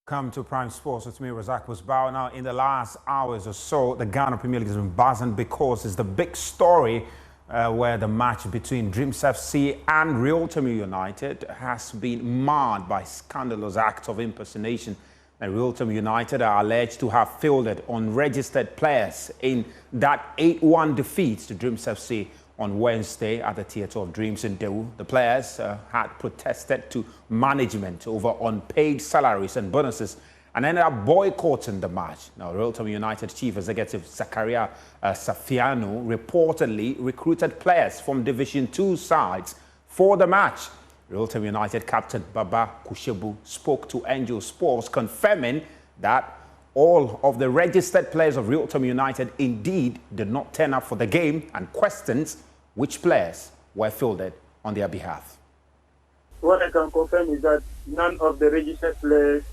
Come to Prime Sports with me, Razak Musbao. Now, in the last hours or so, the Ghana Premier League has been buzzing because it's the big story where the match between Dreams FC and Yorktown United has been marred by scandalous acts of impersonation. And Yorktown United are alleged to have fielded unregistered players in that 8-1 defeat to Dreams FC on Wednesday at the Theatre of Dreams in Dawu. The players had protested to management over unpaid salaries and bonuses and ended up boycotting the match. Now, Yorktown United Chief Executive Zakaria Safiano reportedly recruited players from Division 2 sides for the match. Yorktown United captain Baba Kushebu spoke to Angel Sports, confirming that all of the registered players of Yorktown United indeed did not turn up for the game, and questions which players were fielded on their behalf. What I can confirm is that none of the registered players,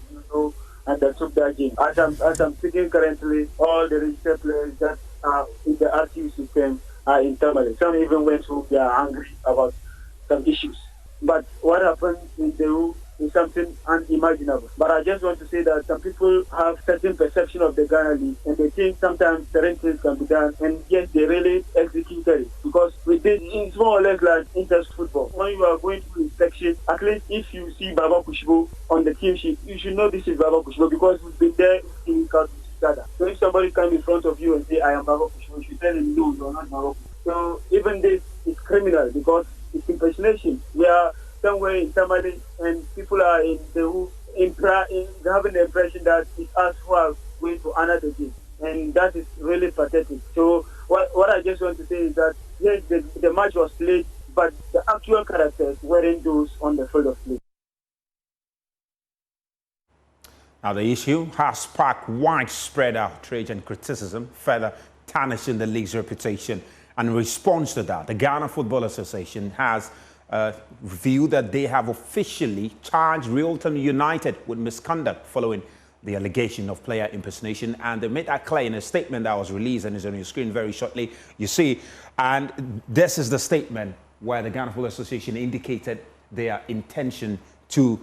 undertook that game. As I'm speaking currently, all the registered players that are in the RTU system are in Tamale. Some even went home, they are angry about some issues. But what happened in Dawu is something unimaginable. But I just want to say that some people have certain perception of the Ghana League, and they think sometimes certain things can be done, and yes, they really executed it. Because we did, it's more or less like interest football. When you are going through inspection, at least if you see Baba Kushibo on the team sheet, you should know this is Baba Kushibo because we've been there in each other. So if somebody comes in front of you and say, I am Baba Kushibo, you should tell him, no, you are not Baba Kushibo. So even this is criminal because it's impersonation. We are somewhere in Tamale and people are in the having the impression that it's us who are going to honor the game. And that is really pathetic. So what I just want to say is that yes, the match was played, but the actual characters weren't those on the field of play. Now, the issue has sparked widespread outrage and criticism, further tarnishing the league's reputation. And in response to that, the Ghana Football Association has revealed that they have officially charged Yorktown United with misconduct following the allegation of player impersonation. And they made that clear in a statement that was released and is on your screen very shortly, you see. And this is the statement where the Ghana Football Association indicated their intention to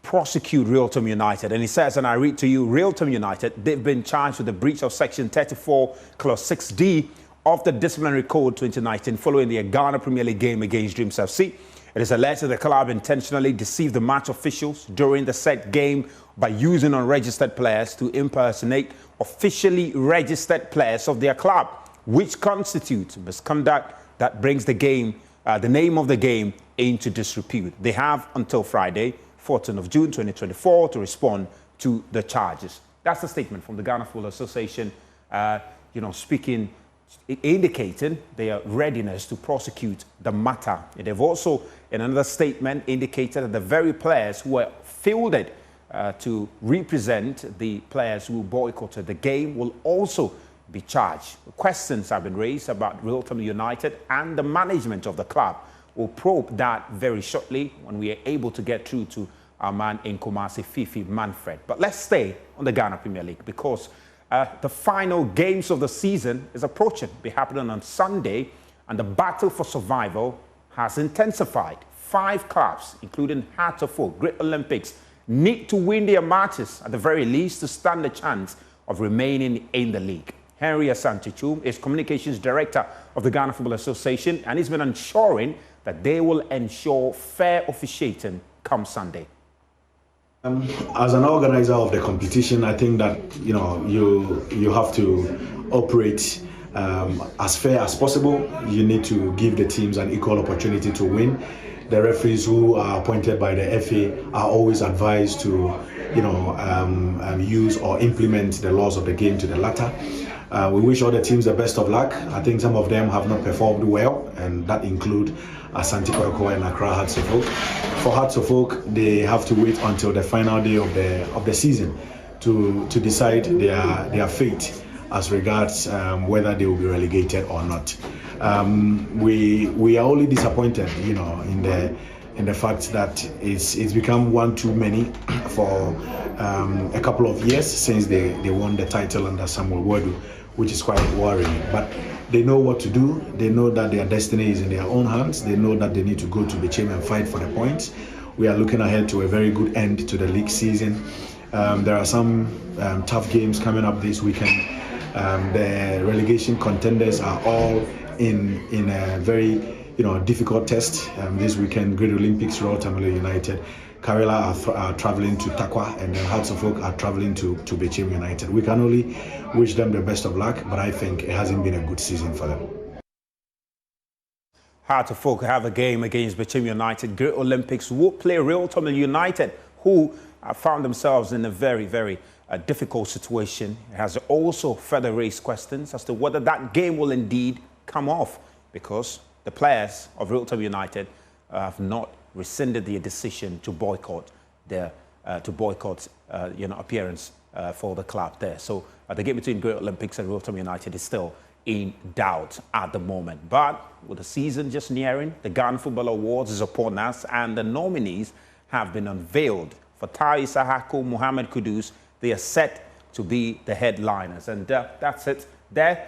prosecute Yorktown United. And it says, and I read to you, Yorktown United, they've been charged with the breach of Section 34, Clause 6D of the Disciplinary Code 2019 following the Ghana Premier League game against Dreams FC. It is alleged that the club intentionally deceived the match officials during the said game by using unregistered players to impersonate officially registered players of their club, which constitutes misconduct that brings the game, the name of the game, into disrepute. They have until Friday, 14th of June 2024, to respond to the charges. That's the statement from the Ghana Football Association, speaking, indicating their readiness to prosecute the matter. They've also, in another statement, indicated that the very players who were fielded to represent the players who boycotted the game will also be charged. Questions have been raised about Yorktown United and the management of the club. We'll probe that very shortly when we are able to get through to our man in Kumasi, Fifi Manfred. But let's stay on the Ghana Premier League because the final games of the season is approaching, be happening on Sunday, and the battle for survival has intensified. 5 clubs, including Hearts of Oak, Great Olympics, need to win their matches at the very least to stand a chance of remaining in the league. Henry Asantichum is Communications Director of the Ghana Football Association, and he's been ensuring that they will ensure fair officiating come Sunday. As an organizer of the competition, I think that you have to operate as fair as possible. You need to give the teams an equal opportunity to win. The referees who are appointed by the FA are always advised to, use or implement the laws of the game to the latter. We wish all the teams the best of luck. I think some of them have not performed well, and that include Asante Kotoko and Accra Hearts of Oak. For Hearts of Oak, they have to wait until the final day of the season to decide their fate as regards whether they will be relegated or not. We are only disappointed, in the fact that it's become one too many for a couple of years since they won the title under Samuel Wadu, which is quite worrying. But they know what to do. They know that their destiny is in their own hands. They know that they need to go to the chamber and fight for the points. We are looking ahead to a very good end to the league season. There are some tough games coming up this weekend. The relegation contenders are all in a very difficult test this weekend. Great Olympics, Royal Tamale United. Karela are traveling to Takwa, and then Hearts of Oak are traveling to Bechem United. We can only wish them the best of luck, but I think it hasn't been a good season for them. Hearts of Oak have a game against Bechem United. Great Olympics will play Royal Tamale United, who found themselves in a very, very difficult situation. It has also further raised questions as to whether that game will indeed come off, because the players of Royal Tamale United have not rescinded their decision to boycott their appearance for the club there. So the game between Great Olympics and Yorktown United is still in doubt at the moment. But with the season just nearing, the Ghana Football Awards is upon us, and the nominees have been unveiled. Fatai Issahaku, Mohamed Kudus, they are set to be the headliners. And that's it there.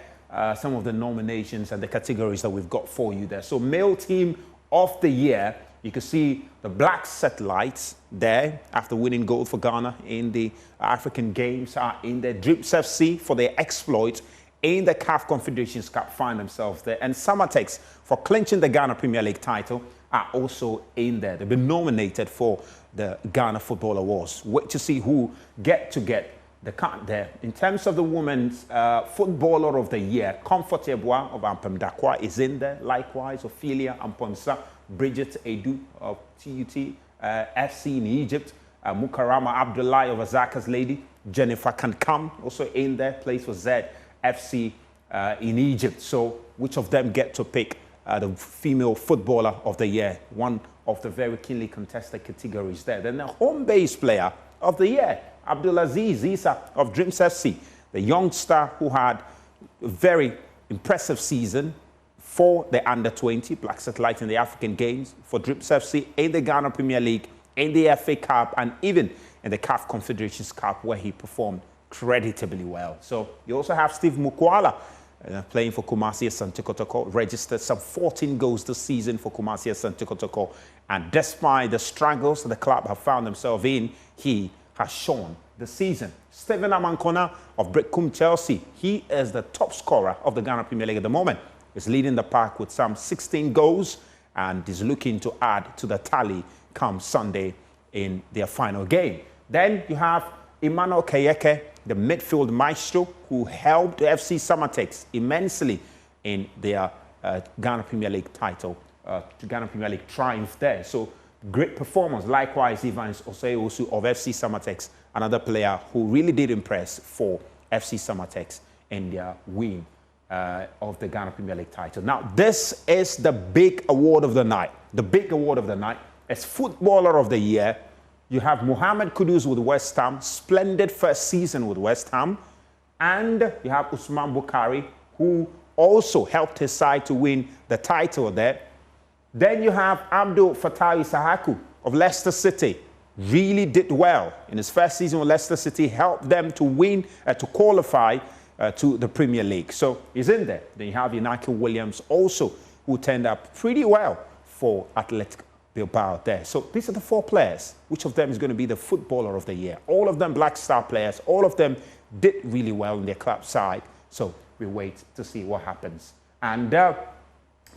Some of the nominations and the categories that we've got for you there. So male team of the year, you can see the Black Satellites there after winning gold for Ghana in the African Games, are in there. Drips FC for their exploit in the CAF Confederations Cup find themselves there. And Samatex for clinching the Ghana Premier League title are also in there. They've been nominated for the Ghana Football Awards. Wait to see who get the cut there. In terms of the Women's Footballer of the Year, Comfort Yeboah of Ampem Dakwa is in there. Likewise, Ophelia Amponsa, Bridget Edu of TUT FC in Egypt, Mukarama Abdullahi of Azaka's Lady, Jennifer Kankam also in there, plays for ZFC in Egypt. So which of them get to pick the Female Footballer of the Year? One of the very keenly contested categories there. Then the Home-Based Player of the Year, Abdulaziz Isa of Dreams FC, the youngster who had a very impressive season for the under-20 Black Satellite in the African Games, for Dreams FC in the Ghana Premier League, in the FA Cup, and even in the CAF Confederations Cup, where he performed creditably well. So you also have Steve Mukwala playing for Kumasi Asante Kotoko, registered some 14 goals this season for Kumasi Asante Kotoko, and despite the struggles the club have found themselves in, he has shown the season. Stephen Amankona of Brecum Chelsea, he is the top scorer of the Ghana Premier League at the moment. He's leading the pack with some 16 goals and is looking to add to the tally come Sunday in their final game. Then you have Emmanuel Kayeke, the midfield maestro, who helped FC Samatex immensely in their Ghana Premier League title, Ghana Premier League triumph there. So great performance. Likewise, Evans Oseosu of FC Samatex, another player who really did impress for FC Samatex in their win of the Ghana Premier League title. Now, this is the big award of the night. The big award of the night is Footballer of the Year. You have Mohamed Kudus with West Ham, splendid first season with West Ham. And you have Usman Bukhari, who also helped his side to win the title there. Then you have Abdul Fattah Issahaku of Leicester City. Really did well in his first season with Leicester City, helped them to win, to qualify to the Premier League. So he's in there. Then you have Inaki Williams also, who turned up pretty well for Athletic Bilbao there. So these are the four players. Which of them is going to be the Footballer of the Year? All of them Black Star players. All of them did really well in their club side. So we wait to see what happens. And of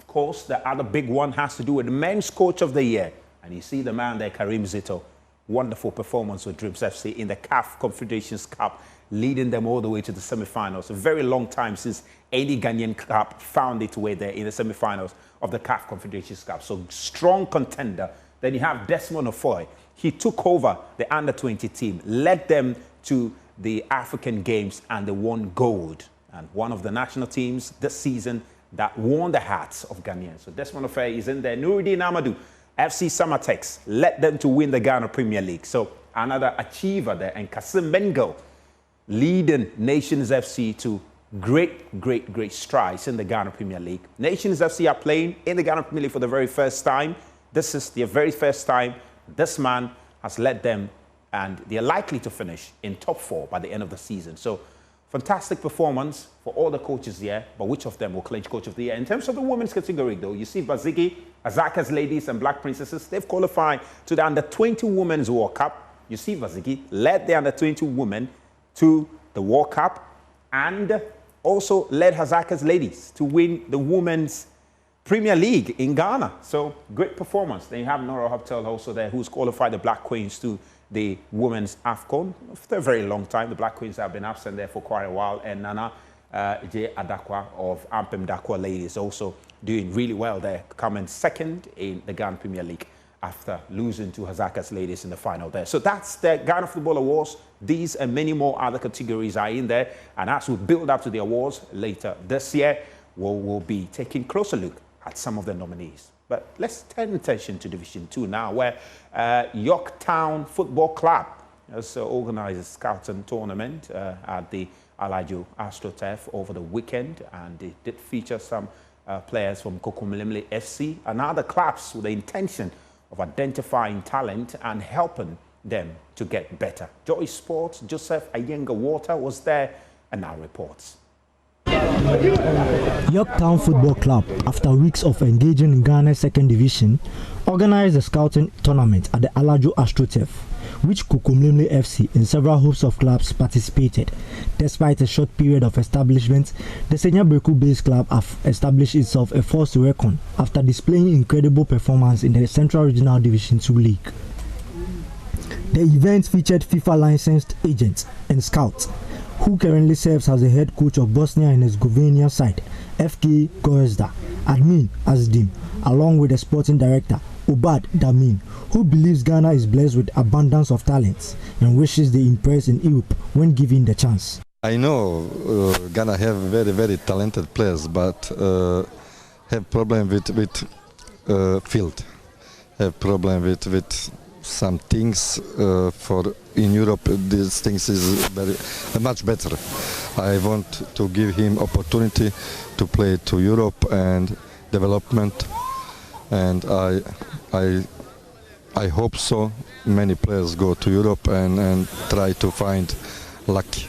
course, the other big one has to do with the Men's Coach of the Year. And you see the man there, Karim Zito. Wonderful performance with Dreams FC in the CAF Confederations Cup, leading them all the way to the semi-finals. A very long time since any Ghanaian club found its way there in the semi-finals of the CAF Confederations Cup. So strong contender. Then you have Desmond Ofoy. He took over the under-20 team, led them to the African Games, and they won gold. And one of the national teams this season that won the hearts of Ghanaians. So Desmond Ofoy is in there. Nuruddin Amadou, FC Samatex, led them to win the Ghana Premier League. So another achiever there. And Kasim Bengo, leading Nations FC to great strides in the Ghana Premier League. Nations FC are playing in the Ghana Premier League for the very first time. This is their very first time. This man has led them, and they're likely to finish in top 4 by the end of the season. So fantastic performance for all the coaches here, but which of them will clinch Coach of the Year? In terms of the women's category, though, you see Bazigi, Azaka's Ladies, and Black Princesses, they've qualified to the Under-20 Women's World Cup. Yusuf Vazigi, led the under-20 women to the World Cup and also led Hazaka's ladies to win the Women's Premier League in Ghana. So great performance. Then you have Nora Hoptel also there, who's qualified the Black Queens to the Women's AFCON. For a very long time, the Black Queens have been absent there for quite a while. And Nana J. Adakwa of Ampem Dakwa ladies also doing really well there, coming second in the Ghana Premier League after losing to Hazaka's ladies in the final there. So that's the Ghana Football Awards. These and many more other categories are in there. And as we build up to the awards later this year, we'll be taking a closer look at some of the nominees. But let's turn attention to Division 2 now, where Yorktown Football Club has organized a scouting tournament at the Alajo AstroTurf over the weekend, and it did feature some players from Kokomlemle FC and other clubs with the intention of identifying talent and helping them to get better. Joy Sports' Joseph Ayenga Water was there and now reports. Yorktown Football Club, after weeks of engaging in Ghana's second division, organized a scouting tournament at the Alajo AstroTurf, which Kokomlemle FC and several hosts of clubs participated. Despite a short period of establishment, the Senya Breku-based club have established itself a force to reckon after displaying incredible performance in the Central Regional Division 2 League. The event featured FIFA licensed agents and scouts, who currently serves as the head coach of Bosnia and Herzegovina side, FK Gorazda, Admin Azdim, along with the sporting director, Obad Damin, who believes Ghana is blessed with abundance of talents and wishes they impress in Europe when given the chance. I know Ghana have very, very talented players, but have problem with field, have problem with some things for in Europe. These things is much better. I want to give him opportunity to play to Europe and development, and I hope so. Many players go to Europe and try to find lucky.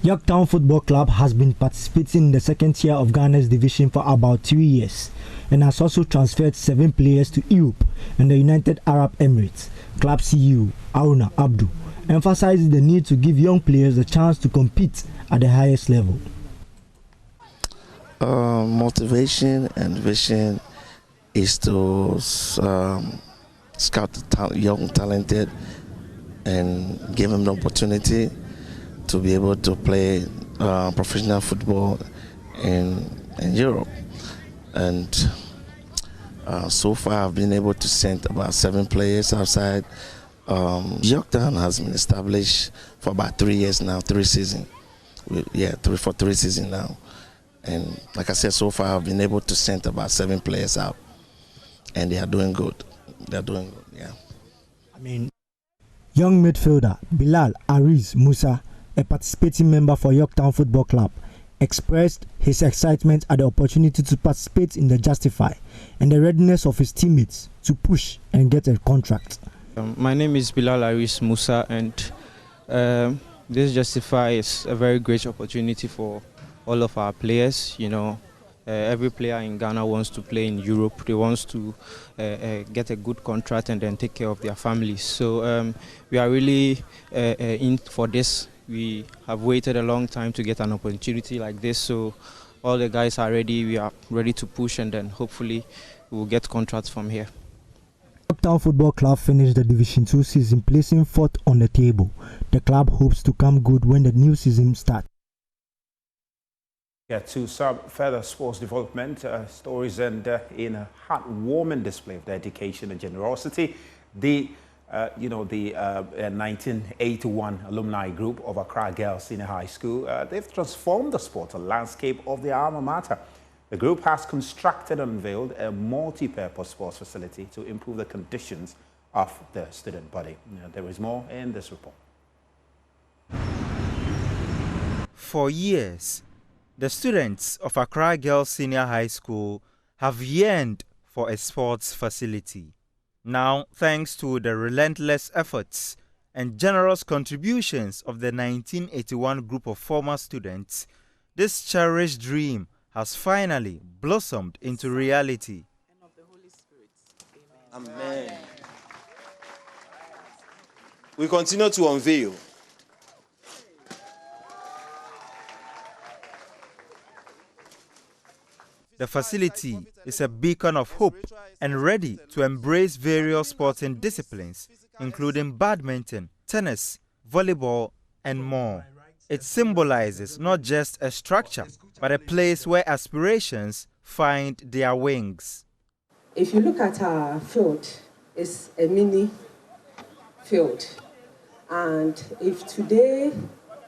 Yorktown Football Club has been participating in the second tier of Ghana's division for about 3 years and has also transferred 7 players to Europe and the United Arab Emirates. Club CEO Aruna Abdu emphasizes the need to give young players the chance to compete at the highest level. Motivation and vision is to scout the young talented and give them the opportunity to be able to play professional football in Europe. And so far I've been able to send about 7 players outside. Yorktown has been established for about 3 years now, 3 seasons. For 3 seasons now. And like I said, so far I've been able to send about 7 players out. And they are doing good. They're doing good, yeah. I mean, young midfielder Bilal Ariz Musa, a participating member for Yorktown Football Club, expressed his excitement at the opportunity to participate in the Justify and the readiness of his teammates to push and get a contract. My name is Bilal Aris Musa, and this Justify is a very great opportunity for all of our players. You know, every player in Ghana wants to play in Europe. They want to get a good contract and then take care of their families. So we are really in for this. We have waited a long time to get an opportunity like this, so all the guys are ready. We are ready to push, and then hopefully we will get contracts from here. Yorktown Football Club finished the Division 2 season placing 4th on the table. The club hopes to come good when the new season starts. Yeah, to some further sports development stories, and in a heartwarming display of dedication and generosity, the 1981 alumni group of Accra Girls Senior High School, they've transformed the sport and landscape of their alma mater. The group has constructed and unveiled a multi-purpose sports facility to improve the conditions of the student body. There is more in this report. For years, the students of Accra Girls Senior High School have yearned for a sports facility. Now, thanks to the relentless efforts and generous contributions of the 1981 group of former students, this cherished dream has finally blossomed into reality. Amen. we continue to unveil. The facility is a beacon of hope and ready to embrace various sporting disciplines, including badminton, tennis, volleyball, and more. It symbolizes not just a structure, but a place where aspirations find their wings. If you look at our field, it's a mini field. And if today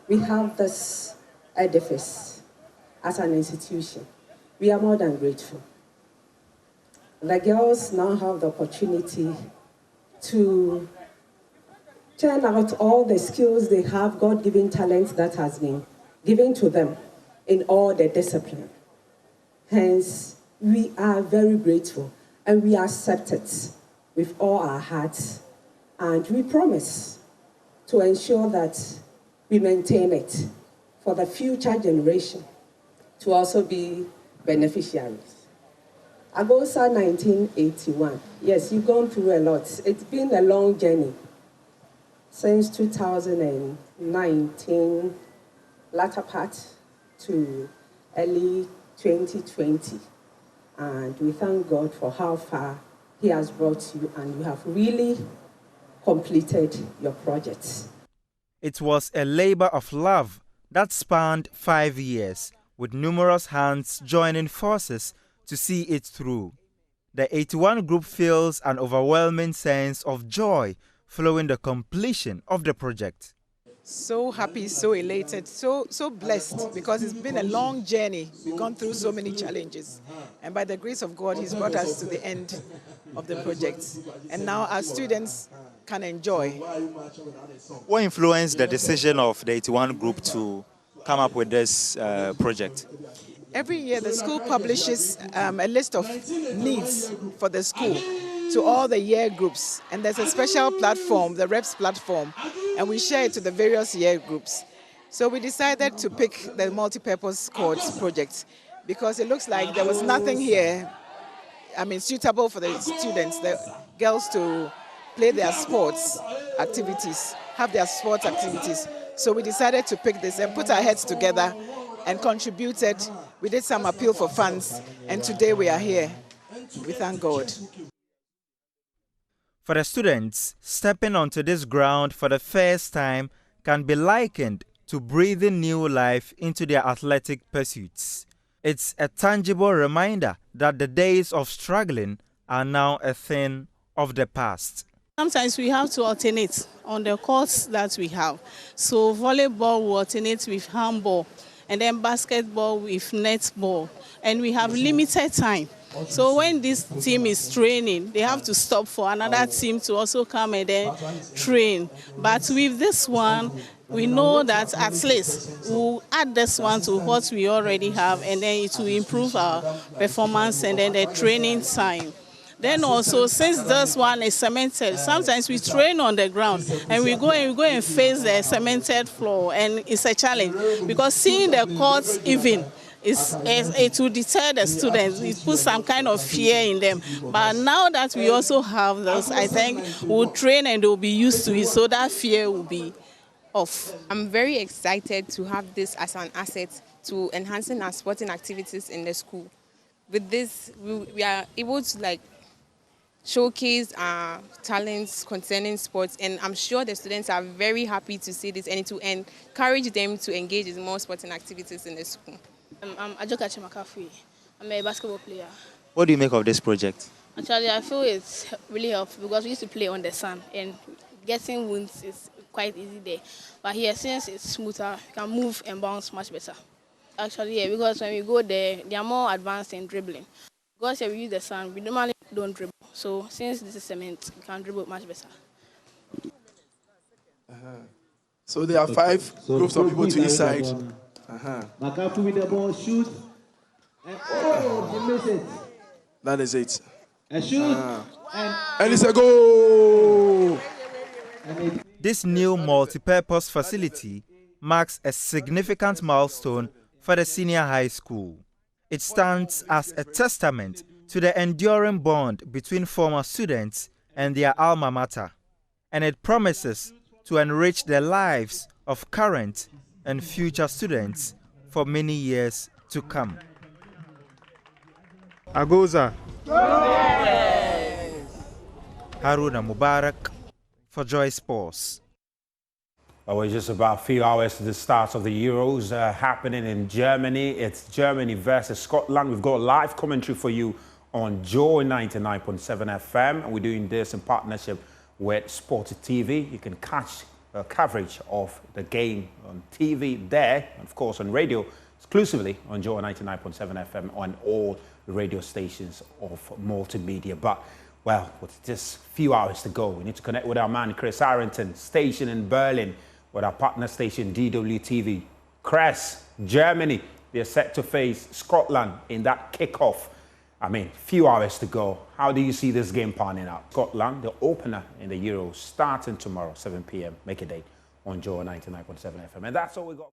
we have this edifice as an institution, we are more than grateful. The girls now have the opportunity to turn out all the skills they have, God-given talent that has been given to them in all the discipline. Hence, we are very grateful and we accept it with all our hearts. And we promise to ensure that we maintain it for the future generation to also be beneficiaries. Agosa 1981. Yes, you've gone through a lot. It's been a long journey since 2019, latter part to early 2020. And we thank God for how far He has brought you, and you have really completed your projects. It was a labor of love that spanned 5 years, with numerous hands joining forces to see it through. The 81 group feels an overwhelming sense of joy following the completion of the project. So happy, so elated, so blessed, because it's been a long journey. We've gone through so many challenges. And by the grace of God, He's brought us to the end of the project. And now our students can enjoy. What influenced the decision of the 81 group to come up with this project? Every year the school publishes a list of needs for the school to all the year groups. And there's a special platform, the REPS platform, and we share it to the various year groups. So we decided to pick the multi-purpose courts project because it looks like there was nothing here, suitable for the students, the girls to play their sports activities, have their sports activities. So we decided to pick this and put our heads together and contributed. We did some appeal for funds, and today we are here. We thank God. For the students, stepping onto this ground for the first time can be likened to breathing new life into their athletic pursuits. It's a tangible reminder that the days of struggling are now a thing of the past. Sometimes we have to alternate on the courts that we have. So volleyball will alternate with handball, and then basketball with netball. And we have limited time. So when this team is training, they have to stop for another team to also come and then train. But with this one, we know that at least we'll add this one to what we already have, and then it will improve our performance and then the training time. Then also, since this one is cemented, sometimes we train on the ground and we go and face the cemented floor, and it's a challenge because seeing the courts even, it will deter the students. It puts some kind of fear in them. But now that we also have this, I think we'll train and they'll be used to it, so that fear will be off. I'm very excited to have this as an asset to enhancing our sporting activities in the school. With this, we are able to showcase our talents concerning sports, and I'm sure the students are very happy to see this and to encourage them to engage in more sporting activities in the school. I'm Ajoka Chimakafui. I'm a basketball player. What do you make of this project? Actually, I feel it's really helpful because we used to play on the sun and getting wounds is quite easy there. But here, since it's smoother, you can move and bounce much better. Actually, yeah, because when we go there, they are more advanced in dribbling. Because here we use the sun, we normally don't dribble. So since this is cement, we can dribble much better. So there are 5 groups of people to each side. Makafu with the ball, shoot. And he missed it. That is it. And shoot. And it's a goal. This new multi-purpose facility marks a significant milestone for the senior high school. It stands as a testament to the enduring bond between former students and their alma mater, and it promises to enrich the lives of current and future students for many years to come. Agoza. Haruna Mubarak for Joy Sports. Well, we're just about a few hours to the start of the Euros happening in Germany. It's Germany versus Scotland. We've got live commentary for you on Joy 99.7 FM. And we're doing this in partnership with Sport TV. You can catch coverage of the game on TV there, and of course on radio, exclusively on Joy 99.7 FM on all radio stations of multimedia. But, well, with just a few hours to go, we need to connect with our man Chris Harrington, stationed in Berlin, with our partner station DWTV. Chris, Germany, they're set to face Scotland in that kickoff. I mean, few hours to go. How do you see this game panning out? Scotland, the opener in the Euros, starting tomorrow, 7 p.m. Make a date on Joy 99.7 FM. And that's all we got.